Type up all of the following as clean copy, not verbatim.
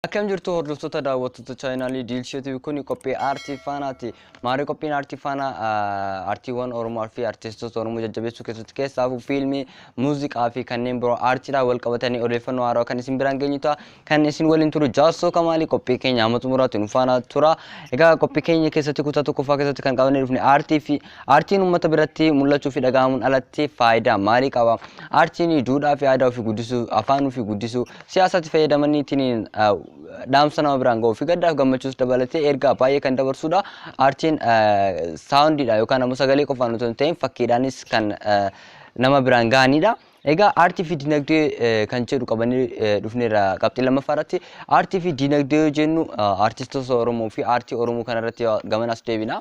Akkam jirtu hordoftoota daawwattoota chaanaalii Dilsho kun qophii Aartii Faanaati. Maaree qophiin Aartii Faanaa aartiiwwan Oromoo fi artiistoota Oromoo jajjabeessuu keessatti keessaafu fiilmii, muuziqaa fi kanneen biroo aartiidhaan wal qabatanii odeeffannoo haaraa kan isin biraan geenyu ta'a. Kan isin waliin turu Jaarsoo Kamaalii qophii keenya amma xumuraatti nu faana tura. Egaa qophii keenya keessatti kutaa tokkoffaa keessatti kan qabannee dhufne aartii fi aartiin uummata biratti mul'achuu fi dhaga'amuun alatti faayidaa maalii qaba? Aartiin duudhaa fi aadaa ofii guddisuu, afaan ofii guddisuu, siyaasatti fayyadamaniitiin dhaamsa nama biraan ga'uu fi gaddaaf gammachuus dabalatee ergaa baay'ee kan dabarsudha. Aartiin saawundiidha yookaan ammoo sagalee qofaan otoo hin ta'in fakkiidhaanis kan nama biraan ga'anidha. Egaa aartii fi dinagdee kan jedhu qabannee dhufneerra qabxii lammaffaa irratti aartii fi dinagdee jennu artiistoota Oromoo fi aartii Oromoo kanarratti gamanas deebina.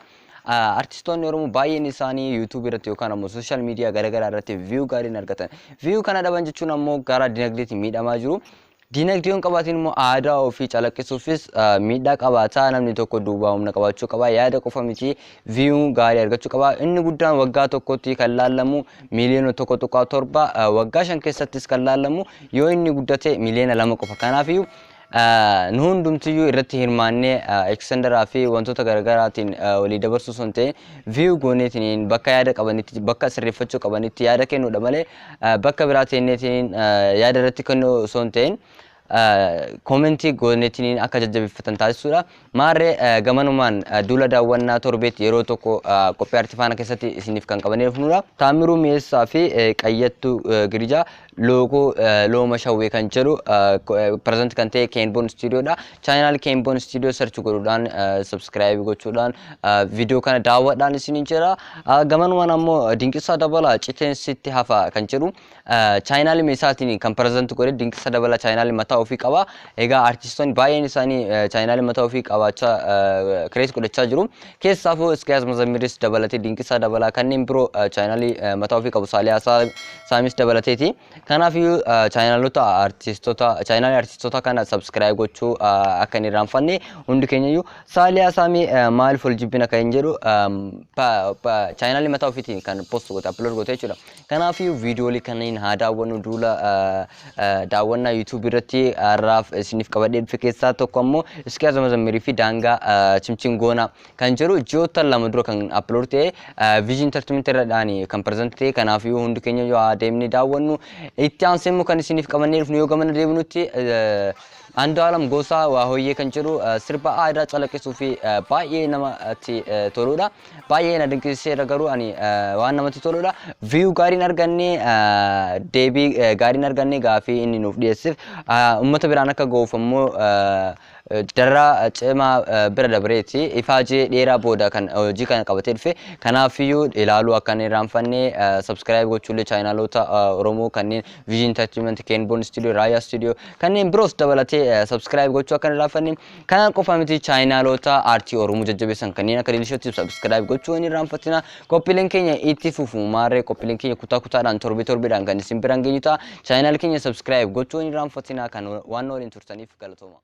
Artistoonni Oromoo baay'een isaanii YouTube irratti yookaan ammoo sooshaal miidiyaa garaagaraa irratti view gaariin argatan. View kana dhaban jechuun ammoo gara dinagdeetiin miidhamaa jiru. Dinagdeen qabaatiin immoo aadaa ofii calaqqisuufis miidhaa qabaata. Namni tokko duubaa humna qabaachuu qaba. Yaada qofa miti view gaarii argachuu qaba. Inni guddaan waggaa tokkotti kan laallamu miliyoona 1.7 waggaa 5 keessattis kan laallamu yoo inni guddate miliyoona 2 qofa. Kanaafiyyuu nu hundumtiyyuu irratti hirmaannee extenderaa fi wantoota garaagaraatiin walii dabarsuu osoo hin ta'in view gooneetiin bakka yaada qabanitti bakka sirreeffachuu qabanitti yaada kennuudha malee bakka biraa teenneetiin yaada irratti kennuu osoo hin ta'in komentii gooneetiin akka jajjabeeffatan taasisuudha. Maarree gamanumaan duula daawwannaa Toorbe'tti yeroo tokko qophii Aartii Faana keessatti isiniif kan qabannee dhufnudha. Taamiruu Mi'eessaa fi Qayyattuu Girjaa loogoo looma shawwee kan jedhu present kan ta'e Keenboon Stuudioodha. Chaanaal Keenboon Stuudio search godhuudhaan subscribe gochuudhaan viidiyoo kana daawwadhaan isiniin jira. Gamanumaan ammoo dinqisaa dabalaa citeensitti hafa kan jedhu chaanaal Mi'eessaatiin kan present godhe dinqisaa dabalaa chaanaal mataa ofii qaba. Egaa artistoonni baay'een isaanii chaanaal mataa ofii qabaachaa kireet godhachaa jiru. Keessaafuu Iskiyaas Mazammiris dabalatee dinqisaa dabalaa kanneen biroo chaanaalii mataa ofii qabu Saaliyaa Saamis dabalateeti. Kanaafiyyuu chaanaalota artiistoota kana subscribe gochuu akka hin irraanfanne hundi keenyayyuu Saaliyaa Saamii maaliif ol jibbina kan jedhu chaanaalii mataa ofiitiin kan post godhe upload godhe jechuudha. Kanaafiyyuu viidiyoolee kanneen haa daawwannu duula daawwannaa YouTube irratti har'aaf isiniif qabadhee dhufe keessaa tokko ammoo Iskiyaas Mazammirii fi daangaa Chimchingoonaa kan jedhu ji'oota lama dura kan upload ta'e Vision Entertainment irradhaan kan present ta'e. Kanaafiyyuu hundi keenyayyuu deemnee daawwannu. Itti aansee immoo kan isiniif qabannee dhufnu yoo gamana deemnutti Andu'aalam Gosaa waa hoyyee kan jedhu sirba aadaa calaqqisuu fi baay'ee namatti toludha. Baay'ee na dinqisiiseera garuu ani waan namatti toludha. View gaariin arganne deebii gaariin arganne gaafii inni nuuf dhiyeesseef uummata biraan akka ga'uuf ammoo darraa cimaa bira dabreetti ifaajee dheeraa booda kan hojii kana qabatee dhufe. Kanaafiyyuu ilaaluu akka hin irraanfanne subscribe gochuullee chaanaalota Oromoo kanneen Vision Entertainment, Keenboon Studio, Raayyaa Studio kanneen biroos dabalatee subscribe gochuu akka hin irraanfanne. Kanaan qofa miti chaanaalota aartii Oromoo jajjabeessan kanneen akka Dilshootti subscribe gochuu hin irraanfatina. Qophiileen keenya itti fufu maarree qophiileen keenya kutaa kutaadhaan torbeedhaan kan isin biraan geenyu ta'a. Chaanaal keenya subscribe gochuu hin irraanfatina. Kan waan waliin turtaniif galatooma.